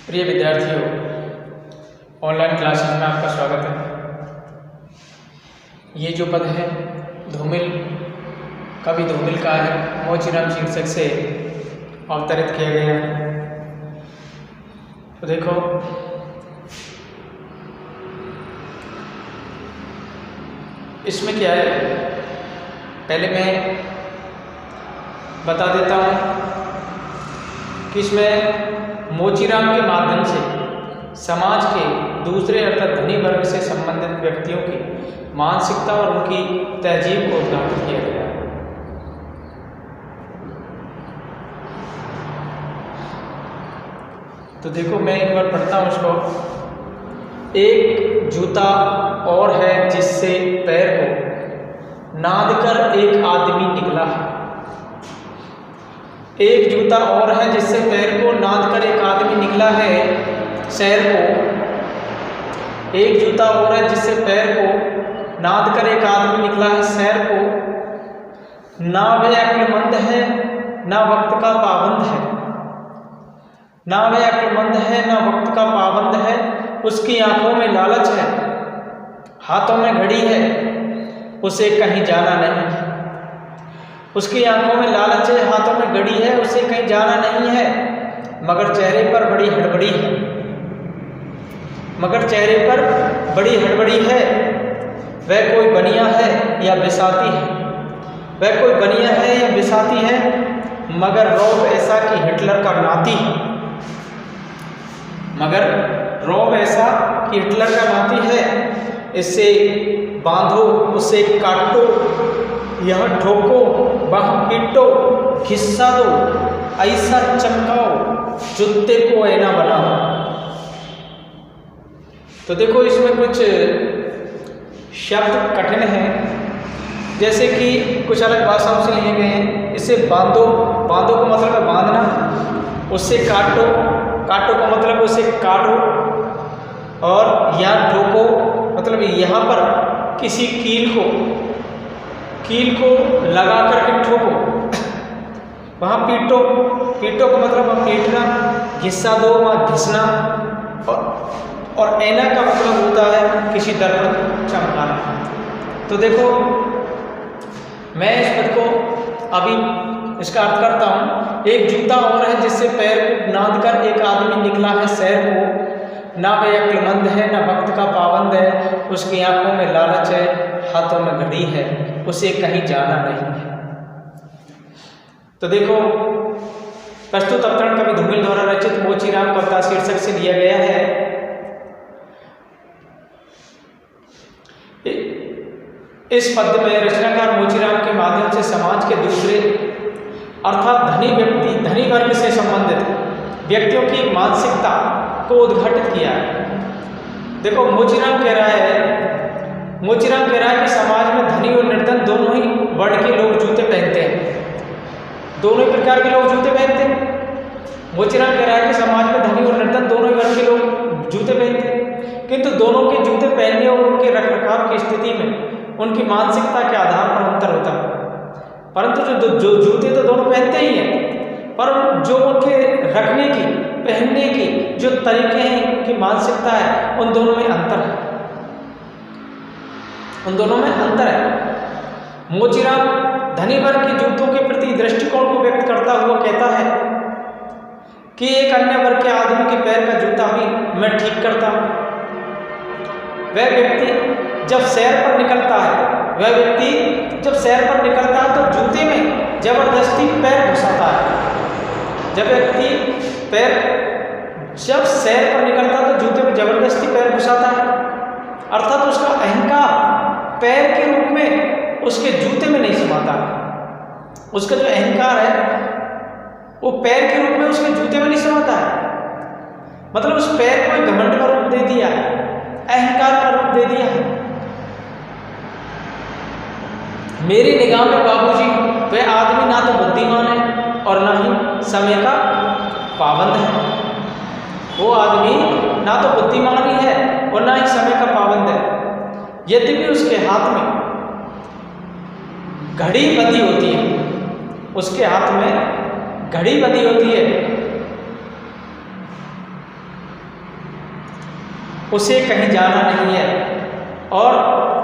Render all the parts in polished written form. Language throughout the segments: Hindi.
प्रिय विद्यार्थियों, ऑनलाइन क्लासेस में आपका स्वागत है। ये जो पद है धूमिल, कवि धूमिल का है, मोचीराम शीर्षक से अवतरित किया गया है। तो देखो, इसमें क्या है, पहले मैं बता देता हूँ कि इसमें मोचीराम के माध्यम से समाज के दूसरे अर्थात धनी वर्ग से संबंधित व्यक्तियों की मानसिकता और उनकी तहजीब को उद्घाटित किया गया है। तो देखो, मैं एक बार पढ़ता हूँ इसको। एक जूता और है जिससे पैर को नाद कर एक आदमी निकला है। एक जूता और है जिससे पैर को नाद कर एक आदमी निकला है शहर को। एक जूता और है जिससे पैर को नाद कर एक आदमी निकला है शहर को। ना वह अक्लमंद है ना वक्त का पाबंद है। ना वह अक्लमंद है ना वक्त का पाबंद है। उसकी आंखों में लालच है, हाथों में घड़ी है, उसे कहीं जाना नहीं है। उसकी आंखों में लालच है, हाथों में घड़ी है, उसे कहीं जाना नहीं है। मगर चेहरे पर बड़ी हड़बड़ी है। मगर चेहरे पर बड़ी हड़बड़ी है। वह कोई बनिया है या बिसाती है। वह कोई बनिया है या बिसाती है। मगर रौब ऐसा कि हिटलर का नाती है। मगर रौब ऐसा कि हिटलर का नाती है। इसे बांधो, उसे काटो, यह ठोको, वह पीटो, खिस्सा दो, ऐसा चमकाओ, जूते को ऐना बनाओ। तो देखो, इसमें कुछ शब्द कठिन हैं, जैसे कि कुछ अलग भाषाओं से लिए गए हैं। इसे बांधो, बांधो का मतलब है बांधना। उससे काटो, काटो का मतलब उसे काटो। और यहाँ ठोको मतलब यहाँ पर किसी कील को लगा करके ठोको। वहाँ पीटो, पीटो का मतलब पीटना। घिस्सा दो, वहाँ घिसना। और ऐना का मतलब होता है किसी दर्पण चमकाना। तो देखो, मैं इस पद को अभी इसका अर्थ करता हूँ। एक जूता और है जिससे पैर को नाद कर एक आदमी निकला है शहर को। ना वह अक्लमंद है ना वक्त का पाबंद है। उसकी आंखों में लालच है, हाथों में घड़ी है, उसे कहीं जाना नहीं है। तो देखो, प्रस्तुत अवतरण कवि धूमिल द्वारा रचित मोचीराम कविता शीर्षक से लिया गया है। इस पद्य में रचनाकार मोचीराम के माध्यम से समाज के दूसरे अर्थात धनी वर्ग से संबंधित व्यक्तियों की मानसिकता को उद्घाटित किया है। देखो, मोचीराम कह रहा है कि समाज में धनी और निर्धन दोनों ही वर्ग के लोग जूते पहनते हैं। दोनों ही प्रकार के लोग जूते पहनते हैं। मोचीराम कह रहा है कि समाज में धनी और निर्धन दोनों ही वर्ग के लोग जूते पहनते हैं, किंतु दोनों के जूते पहनने और उनके रखरखाव की स्थिति में उनकी मानसिकता के आधार पर अंतर होता है। परंतु जो जूते तो दोनों पहनते ही हैं, पर जो उनके रखने की, पहनने की जो तरीके हैं, उनकी मानसिकता है, उन दोनों में अंतर है। उन दोनों में अंतर है। मोचीराम धनी वर्ग के जूतों के प्रति दृष्टिकोण को व्यक्त करता हुआ कहता है कि एक अन्य वर्ग के आदमी के पैर का जूता भी मैं ठीक करता हूँ। वह व्यक्ति जब सैर पर निकलता है तो जूते में जबरदस्ती पैर घुसाता है। जब सैर पर निकलता है तो जूते में जबरदस्ती पैर घुसाता है, अर्थात उसका अहंकार पैर के रूप में उसके जूते में नहीं समाता है। उसका जो अहंकार है वो पैर के रूप में उसके जूते में नहीं समाता है। मतलब उस पैर को एक घमंड का रूप दे दिया है, अहंकार का रूप दे दिया है। मेरी निगाह में बाबूजी वह आदमी ना तो बुद्धिमान है और ना ही समय का पाबंद है। वो आदमी ना तो बुद्धिमान ही है और ना ही समय का पाबंद है। यद्यपि उसके हाथ में घड़ी बंधी होती है, उसके हाथ में घड़ी बंधी होती है, उसे कहीं जाना नहीं है और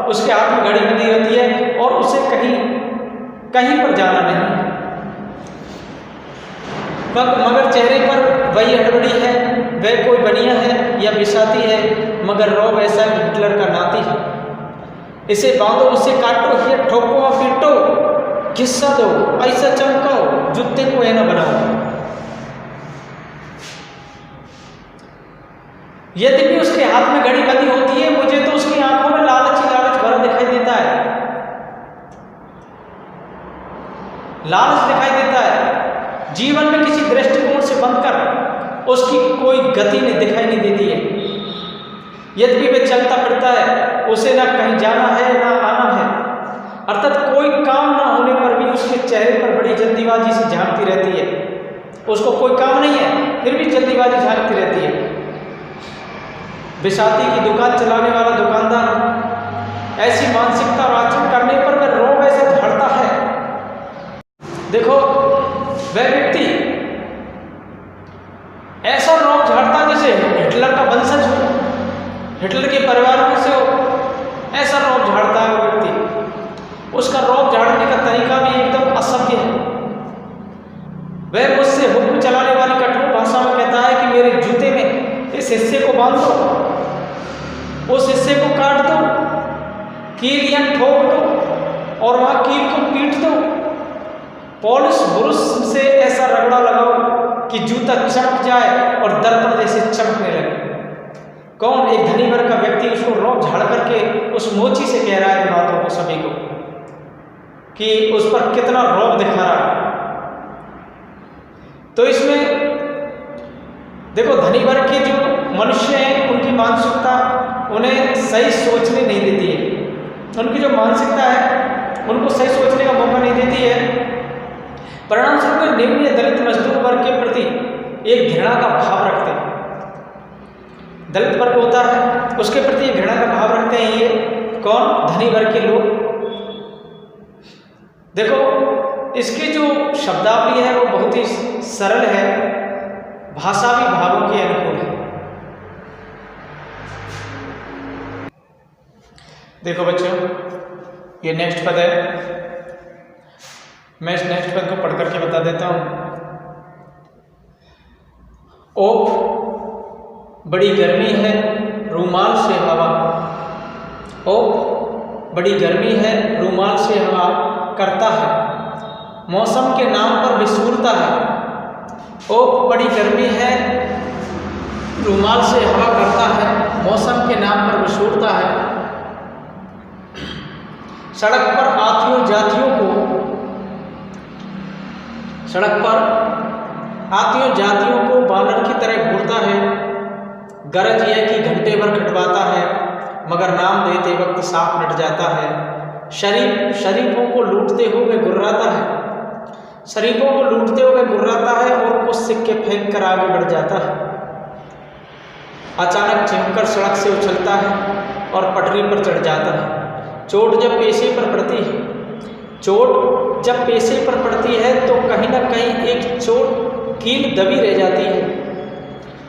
उसके हाथ में घड़ी बंधी रहती है और उसे कहीं कहीं पर जाना नहीं है। मगर चेहरे पर वही हड़बड़ी है, वह कोई बनिया है या बिसाती है, मगर रौब ऐसा हिटलर का नाती है। इसे बांधो, उसे काटो, या ठोको और पीटो, किस्सा दो, ऐसा चमकाओ, जूते को है ना बनाओ। यद्यपि उसके हाथ में घड़ी बंधी होती है, मुझे तो उसकी आंखों में लालच ही लालच भरा दिखाई देता है, लालच दिखाई देता है। जीवन में किसी दृष्टिकोण से बनकर उसकी कोई गति नहीं दिखाई नहीं देती है। यद्यपि वह चलता फिरता है, उसे ना कहीं जाना है ना आना है, अर्थात कोई काम ना होने पर भी उसके चेहरे पर बड़ी जल्दीबाजी से झांकती रहती है। उसको कोई काम नहीं है, फिर भी जल्दीबाजी झांकती रहती है। बिसाती की दुकान चलाने वाला दुकानदार ऐसी मानसिकता और आचरण करने पर वह रौब ऐसे झड़ता है। देखो, वह व्यक्ति ऐसा रौब झाड़ता जैसे हिटलर का वंशज हो, हिटलर के परिवार में से हो, ऐसा रौब झाड़ता है वो व्यक्ति। उसका रौब झाड़ने का तरीका भी एकदम असभ्य है। वह मुझसे हुक्म चलाने वाली कठोर भाषा में कहता है कि मेरे जूते में इस हिस्से को बांध दो, उस हिस्से को काट दो, कील या ठोक दो और वहां कील को पीट दो, पॉलिश ब्रश से ऐसा रगड़ा लगाओ कि जूता चमक जाए और दर्पण जैसे चमकने लगे। कौन? एक धनी वर्ग का व्यक्ति उसको रौब झाड़ करके उस मोची से कह रहा है बातों को सभी को कि उस पर कितना रौब दिखा रहा। तो इसमें देखो, धनी वर्ग के जो मनुष्य हैं उनकी मानसिकता उन्हें सही सोचने नहीं देती है। उनकी जो मानसिकता है उनको सही सोचने का मौका नहीं देती है। परिणाम स्वरूप निम्न दलित मजदूर वर्ग के प्रति एक घृणा का भाव रखते हैं। दलित वर्ग होता है उसके प्रति एक घृणा का भाव रखते हैं। ये कौन? धनी वर्ग के लोग। देखो, इसकी जो शब्दावली है वो बहुत ही सरल है, भाषा भी भावों के अनुकूल है। देखो बच्चों, ये नेक्स्ट पद है। मैं इस नेक्स्ट पद को पढ़ करके बता देता हूं। ओ बड़ी गर्मी है, रूमाल से हवा। ओ बड़ी गर्मी है, रूमाल से हवा करता है, मौसम के नाम पर विसूरता है। ओ बड़ी गर्मी है, रूमाल से हवा करता है, मौसम के नाम पर विसूरता है। सड़क पर आतियों जातियों को बानर की तरह घूरता है। गरज यह कि घंटे भर खटवाता है, मगर नाम देते वक्त साफ नट जाता है। शरीफों को लूटते हुए गुर्राता है, शरीफों को लूटते हुए गुर्राता है और कुछ सिक्के फेंक कर आगे बढ़ जाता है। अचानक चिमकर सड़क से उछलता है और पटरी पर चढ़ जाता है। चोट जब पेशे पर पड़ती है, चोट जब पेशे पर पड़ती है तो कहीं ना कहीं एक चोट कील दबी रह जाती है।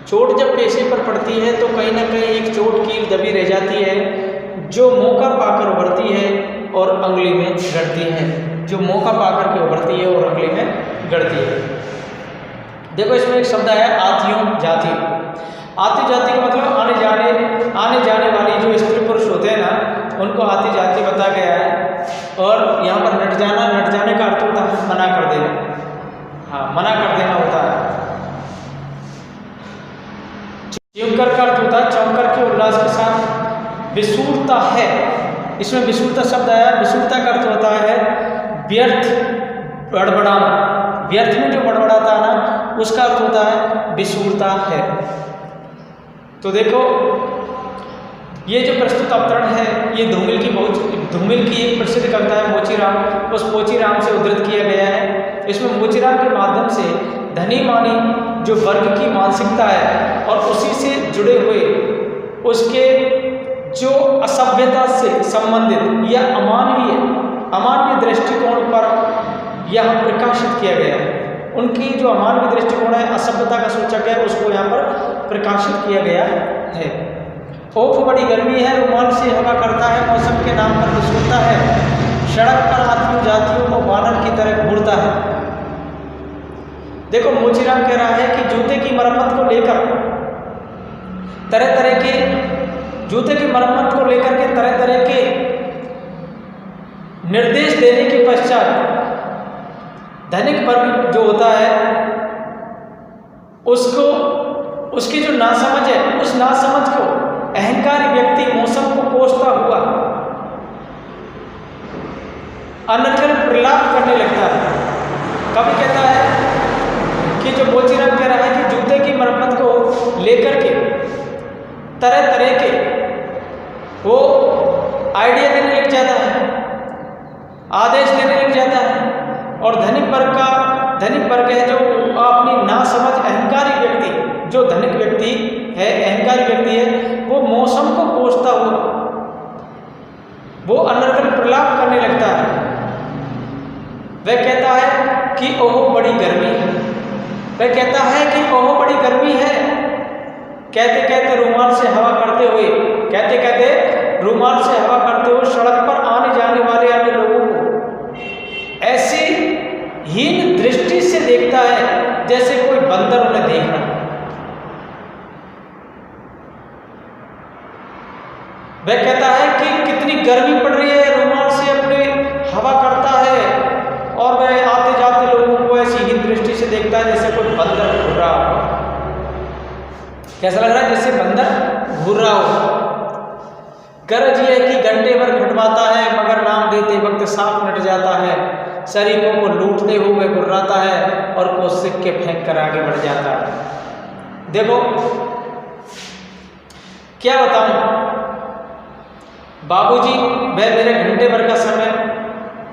चोट जब पेशे पर पड़ती है तो कहीं ना कहीं एक चोट कील दबी रह जाती है, जो मौका पाकर उभरती है और अंगुली में गड़ती है, जो मौका पाकर के उभरती है और अंगुली में गड़ती है। देखो, इसमें एक शब्द है आतियों जाति। आती जाति का मतलब आने जाने वाली जो स्त्री पुरुष होते हैं ना, उनको आती जाति बता गया है। और यहाँ पर नट जाने का अर्थ होता है मना कर देना। हाँ, मना कर देना होता है। चिमकर का अर्थ होता है चमकर के उल्लास के साथ विसूरता है। इसमें विसूरता शब्द आया। विसूरता का अर्थ होता है व्यर्थ बड़बड़ाना। व्यर्थ में जो बड़बड़ाता है ना, उसका अर्थ होता है विसूरता है। तो देखो, ये जो प्रस्तुत अवतरण है ये धूमिल की एक प्रसिद्ध कविता है मोचीराम। उस मोचीराम से उद्धृत किया गया है। इसमें मोचीराम के माध्यम से धनी मानी जो वर्ग की मानसिकता है और उसी से जुड़े हुए उसके जो असभ्यता से संबंधित या अमानवीय दृष्टिकोण पर यह प्रकाशित किया गया है। उनकी जो अमानवीय दृष्टिकोण है, असभ्यता का सूचक है, उसको यहाँ पर प्रकाशित किया गया है। ओफ बड़ी गर्मी है, रुमाल से हवा करता है, मौसम के नाम पर मुस्कुराता है, सड़क पर आदमी जातियों को बानर की तरह घूरता है। देखो मोचीराम कह रहा है कि जूते की मरम्मत को लेकर तरह तरह के तरह तरह के निर्देश देने के पश्चात धनिक वर्ग जो होता है उसकी जो नासमझ है, उस नासमझ को अहंकारी व्यक्ति मौसम को कोसता हुआ अनर्गल प्रलाप करने लगता है। कभी कहता है कि जो मोचीराम कह रहा है कि जूते की मरम्मत को लेकर के तरह तरह के वो आइडिया देने लग जाता है, आदेश देने लग जाता है। और धनिक वर्ग है जो अपनी नासमझ अहंकारी व्यक्ति, जो धनिक व्यक्ति है, अहंकारी व्यक्ति है, वो मौसम को कोसता हुआ वो अनर्गल प्रलाप करने लगता है। वह कहता है कि ओह बड़ी गर्मी है, वह कहता है कि ओह बड़ी गर्मी है। कहते कहते रुमाल से हवा करते हुए सड़क पर आने जाने वाले अन्य लोगों को ऐसी हीन दृष्टि से देखता है जैसे कोई बंदर उन्हें देख रहा है। वह कहता है कि कितनी गर्मी पड़ रही है, रुमाल से अपने हवा करता है और वह आते जाते लोगों को ऐसी हीन दृष्टि से देखता है जैसे कोई बंदर घूर रहा हो। कैसा लग रहा है? जैसे बंदर घूर रहा हो। गरज ये कि घंटे भर खटवाता है मगर नाम देते वक्त सांप नट जाता है, शरीरों को लूटते हुए गुर्राता है और को सिक्के फेंक कर आगे बढ़ जाता है। देखो क्या बताऊं, बाबूजी वह मेरे घंटे भर का समय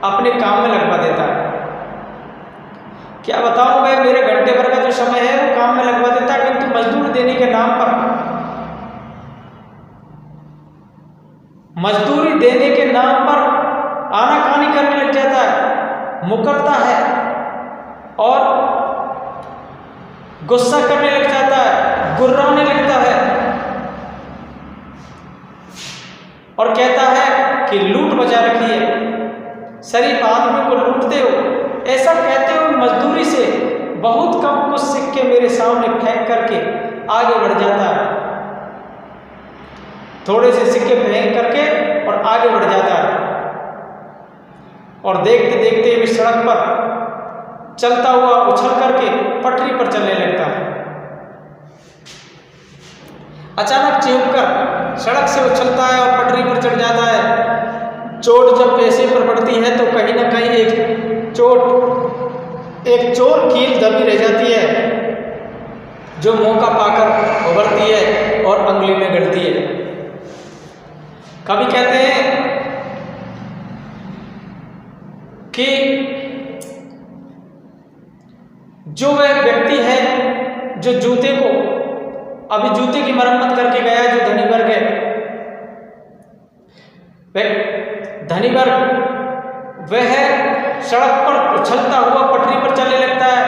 अपने काम में लगवा देता है। क्या बताऊं, वह मेरे घंटे भर का जो समय है वो काम में लगवा देता है, किंतु मजदूर देने के नाम पर, मजदूरी देने के नाम पर आनाकानी करने लग जाता है, मुकरता है और गुस्सा करने लग जाता है, गुर्राने लगता है और कहता है कि लूट बचा रखी है, शरीफ आदमी को लूटते हो। ऐसा कहते हुए मजदूरी से बहुत कम कुछ सिक्के मेरे सामने फेंक करके आगे बढ़ जाता है, थोड़े से सिक्के फेंक करके और आगे बढ़ जाता है। और देखते देखते भी सड़क पर चलता हुआ उछल करके पटरी पर चलने लगता है। अचानक चिपकर सड़क से उछलता है और पटरी पर चढ़ जाता है। चोट जब पैसे पर पड़ती है तो कहीं ना कहीं एक चोर कील दबी रह जाती है जो मौका पाकर उभरती है और अंगुली में गड़ती है। कभी कहते हैं कि जो वह व्यक्ति है जो जूते की मरम्मत करके गया, जो धनी वर्ग है, वह धनी वर्ग वह सड़क पर उछलता हुआ पटरी पर चलने लगता है।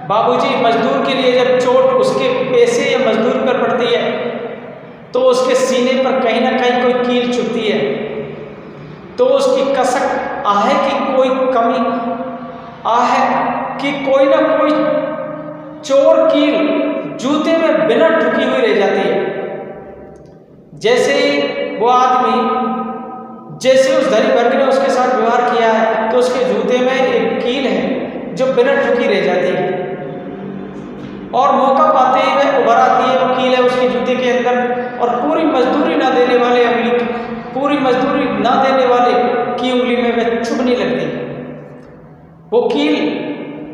बाबूजी मजदूर के लिए जब चोट उसके पैसे या मजदूर पर पड़ती है तो उसके सीने पर कहीं ना कहीं कोई कील चुभती है, तो उसकी कसक आहे कि कोई कमी आहे कि कोई ना कोई चोर कील जूते में बिना ठुकी हुई रह जाती है। जैसे ही वो आदमी, जैसे उस धनी वर्ग ने उसके साथ व्यवहार किया है तो उसके जूते में एक कील है जो बिना ठुकी रह जाती है और मौका पाते ही वह उभर आती है। वो कील है उसके जूते के अंदर और पूरी मजदूरी ना देने वाले की उंगली में वह चुभने लगती है। वो कील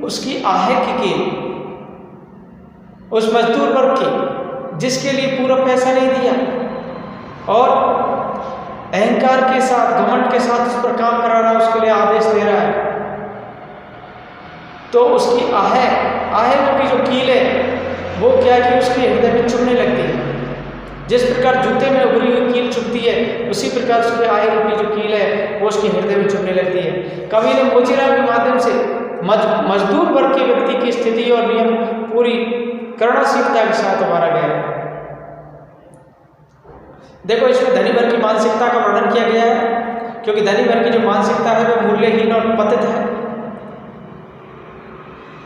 उसकी आहे की कील उस मजदूर वर्ग की जिसके लिए पूरा पैसा नहीं दिया और अहंकार के साथ, घमंड के साथ उस पर काम करा रहा है, उसके लिए आदेश दे रहा है, तो उसकी आहे की जो कील है वो क्या है कि उसके हृदय में चुभने लगती है। जिस प्रकार जूते में उभरी हुई कील चुभती है उसी प्रकार उसके आहे की जो कील है वो उसके हृदय में चुभने लगती है। कवि ने मोचीराम के माध्यम से मजदूर वर्ग के व्यक्ति की स्थिति और नियम पूरी करुणाशीलता के साथ उभारा गया है। देखो इसमें धनी वर्ग की मानसिकता का वर्णन किया गया है, क्योंकि धनी वर्ग की जो मानसिकता है वो मूल्यहीन और पतित है।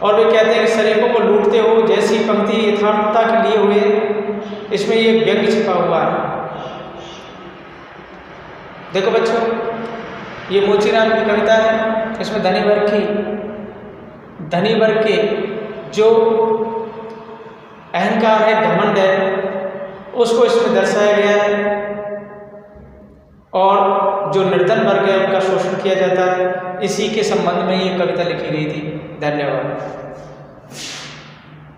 और वे कहते हैं कि शरीफों को लूटते हो जैसी पंक्ति यथार्थता के लिए हुए, इसमें ये व्यंग्य छिपा हुआ है। देखो बच्चों, ये मोचीराम की कविता है। इसमें धनी वर्ग के जो अहंकार है, घमंड है, उसको इसमें दर्शाया गया है। और जो निर्धन वर्ग है उनका शोषण किया जाता है, इसी के संबंध में ये कविता लिखी गई थी। धन्यवाद।